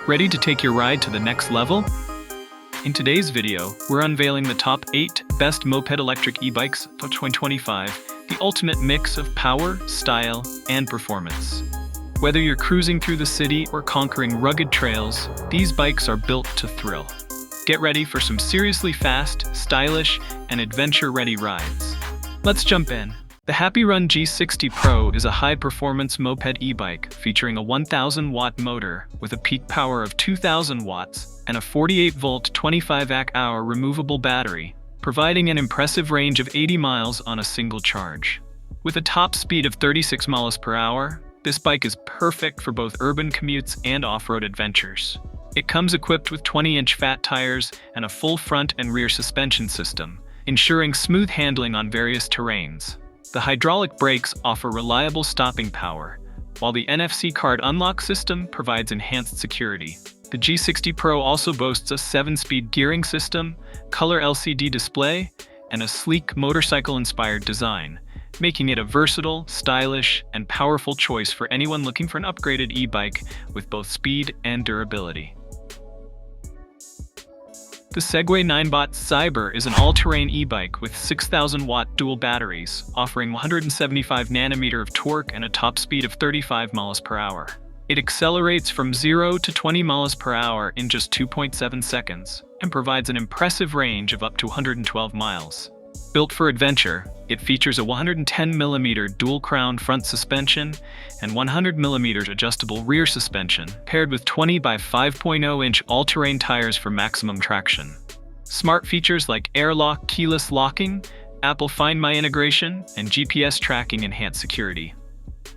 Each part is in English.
Ready to take your ride to the next level? In today's video, we're unveiling the top 8 best moped electric e-bikes for 2025, the ultimate mix of power, style, and performance. Whether you're cruising through the city or conquering rugged trails, these bikes are built to thrill. Get ready for some seriously fast, stylish, and adventure-ready rides. Let's jump in. The HappyRun G60 Pro is a high-performance moped e-bike featuring a 1,000-watt motor with a peak power of 2,000 watts and a 48-volt 25Ah removable battery, providing an impressive range of 80 miles on a single charge. With a top speed of 36 miles per hour, this bike is perfect for both urban commutes and off-road adventures. It comes equipped with 20-inch fat tires and a full front and rear suspension system, ensuring smooth handling on various terrains. The hydraulic brakes offer reliable stopping power, while the NFC card unlock system provides enhanced security. The G60 Pro also boasts a 7-speed gearing system, color LCD display, and a sleek motorcycle-inspired design, making it a versatile, stylish, and powerful choice for anyone looking for an upgraded e-bike with both speed and durability. The Segway-Ninebot Xyber is an all-terrain e-bike with 6,000-watt dual batteries, offering 175 nm of torque and a top speed of 35 miles per hour. It accelerates from 0 to 20 miles per hour in just 2.7 seconds and provides an impressive range of up to 112 miles. Built for adventure, it features a 110mm dual-crown front suspension and 100mm adjustable rear suspension, paired with 20 by 5.0-inch all-terrain tires for maximum traction. Smart features like airlock keyless locking, Apple Find My integration, and GPS tracking enhance security.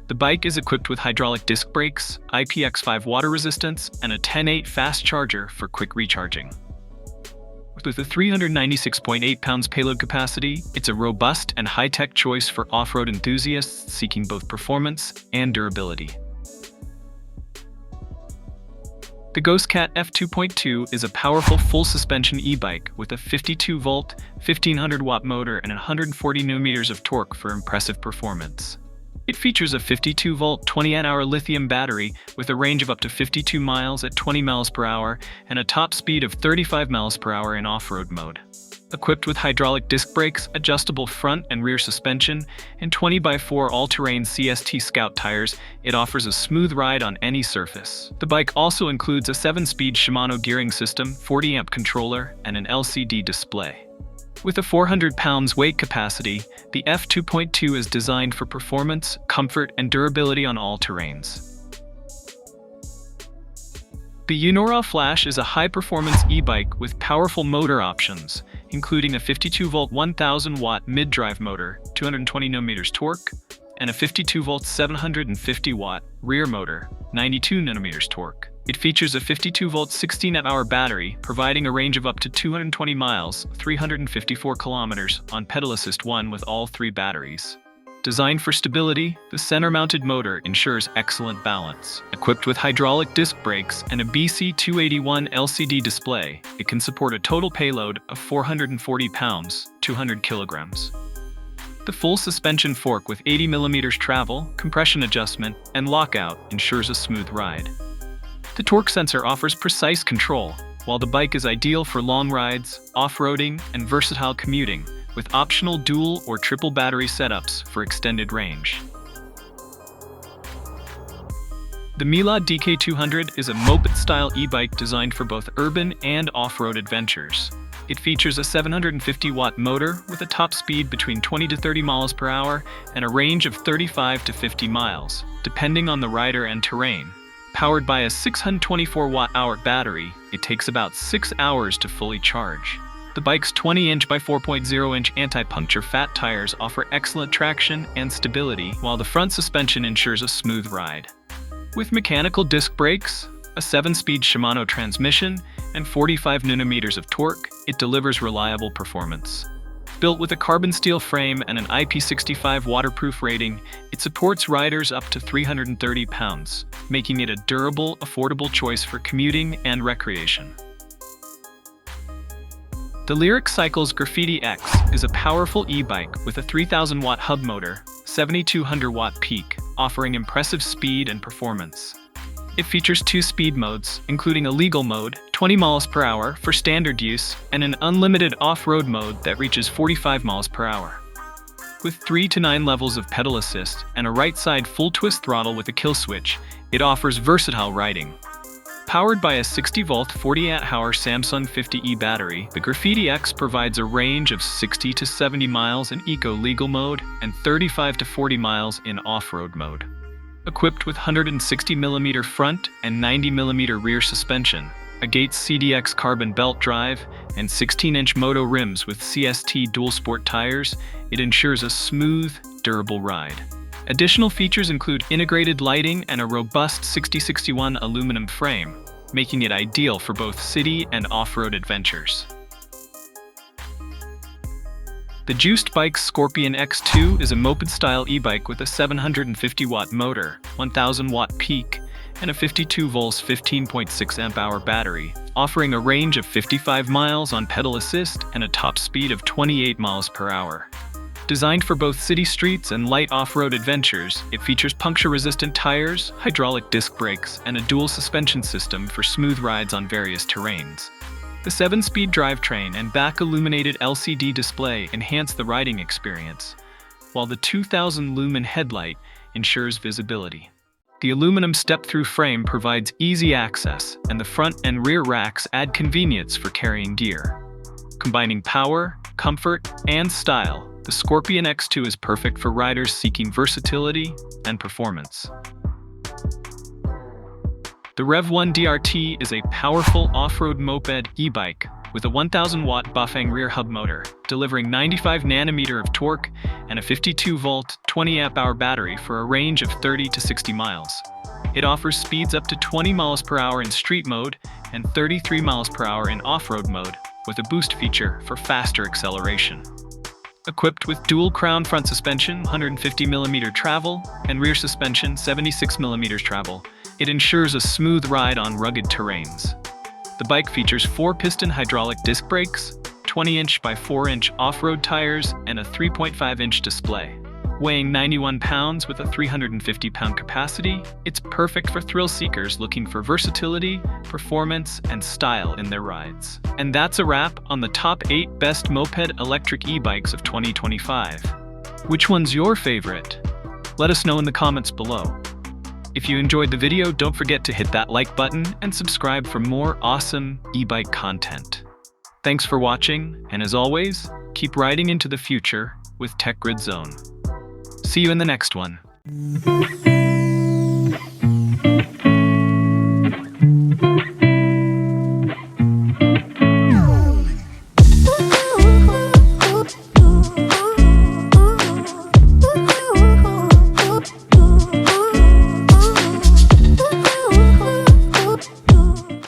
The bike is equipped with hydraulic disc brakes, IPX5 water resistance, and a 10-8 fast charger for quick recharging. With a 396.8 pounds payload capacity, it's a robust and high-tech choice for off-road enthusiasts seeking both performance and durability. The GhostCat F2.2 is a powerful full-suspension e-bike with a 52-volt, 1,500-watt motor and 140 Nm of torque for impressive performance. It features a 52-volt 20Ah lithium battery with a range of up to 52 miles at 20 miles per hour and a top speed of 35 miles per hour in off-road mode. Equipped with hydraulic disc brakes, adjustable front and rear suspension, and 20x4 all-terrain CST Scout tires, it offers a smooth ride on any surface. The bike also includes a 7-speed Shimano gearing system, 40-amp controller, and an LCD display. With a 400 pounds weight capacity, the F2.2 is designed for performance, comfort, and durability on all terrains. The Eunorau Flash is a high-performance e-bike with powerful motor options, including a 52-volt 1,000-watt mid-drive motor, 220 Nm torque, and a 52-volt 750-watt rear motor, 92 Nm torque. It features a 52-volt 16Ah battery, providing a range of up to 220 miles, 354 kilometers, on pedal assist 1 with all 3 batteries. Designed for stability, the center-mounted motor ensures excellent balance. Equipped with hydraulic disc brakes and a BC281 LCD display, it can support a total payload of 440 pounds, 200 kilograms. The full suspension fork with 80mm travel, compression adjustment, and lockout ensures a smooth ride. The torque sensor offers precise control, while the bike is ideal for long rides, off-roading, and versatile commuting, with optional dual or triple battery setups for extended range. The MEELOD DK200 is a moped-style e-bike designed for both urban and off-road adventures. It features a 750-watt motor with a top speed between 20 to 30 miles per hour and a range of 35 to 50 miles, depending on the rider and terrain. Powered by a 624-watt-hour battery, it takes about 6 hours to fully charge. The bike's 20-inch by 4.0-inch anti-puncture fat tires offer excellent traction and stability, while the front suspension ensures a smooth ride. With mechanical disc brakes, a 7-speed Shimano transmission, and 45 Nm of torque, it delivers reliable performance. Built with a carbon steel frame and an IP65 waterproof rating, it supports riders up to 330 pounds, making it a durable, affordable choice for commuting and recreation. The Lyric Cycle's Graffiti X is a powerful e-bike with a 3,000-watt hub motor, 7,200 watt peak, offering impressive speed and performance. It features 2 speed modes, including a legal mode, 20 miles per hour for standard use, and an unlimited off-road mode that reaches 45 miles per hour. With 3 to 9 levels of pedal assist and a right-side full-twist throttle with a kill switch, it offers versatile riding. Powered by a 60-volt 40Ah Samsung 50E battery, the Graffiti X provides a range of 60 to 70 miles in eco-legal mode and 35 to 40 miles in off-road mode. Equipped with 160mm front and 90mm rear suspension, a Gates CDX carbon belt drive, and 16-inch moto rims with CST dual sport tires, it ensures a smooth, durable ride. Additional features include integrated lighting and a robust 6061 aluminum frame, making it ideal for both city and off-road adventures. The Juiced Bike's Scorpion X2 is a moped-style e-bike with a 750-watt motor, 1,000-watt peak, and a 52-volt 15.6 amp-hour battery, offering a range of 55 miles on pedal assist and a top speed of 28 miles per hour. Designed for both city streets and light off-road adventures, it features puncture-resistant tires, hydraulic disc brakes, and a dual suspension system for smooth rides on various terrains. The 7-speed drivetrain and back-illuminated LCD display enhance the riding experience, while the 2,000-lumen headlight ensures visibility. The aluminum step-through frame provides easy access, and the front and rear racks add convenience for carrying gear. Combining power, comfort, and style, the Scorpion X2 is perfect for riders seeking versatility and performance. The Revv 1 DRT is a powerful off-road moped e-bike with a 1,000-watt Bafang rear hub motor, delivering 95 nm of torque and a 52-volt 20 amp-hour battery for a range of 30 to 60 miles. It offers speeds up to 20 miles per hour in street mode and 33 miles per hour in off-road mode, with a boost feature for faster acceleration. Equipped with dual crown front suspension, 150mm travel, and rear suspension, 76mm travel, it ensures a smooth ride on rugged terrains. The bike features 4-piston hydraulic disc brakes, 20-inch by 4-inch off-road tires, and a 3.5-inch display. Weighing 91 pounds with a 350-pound capacity, it's perfect for thrill seekers looking for versatility, performance, and style in their rides. And that's a wrap on the top 8 best moped electric e-bikes of 2025. Which one's your favorite? Let us know in the comments below. If you enjoyed the video, don't forget to hit that like button and subscribe for more awesome e-bike content. Thanks for watching, and as always, keep riding into the future with TechGrid Zone. See you in the next one.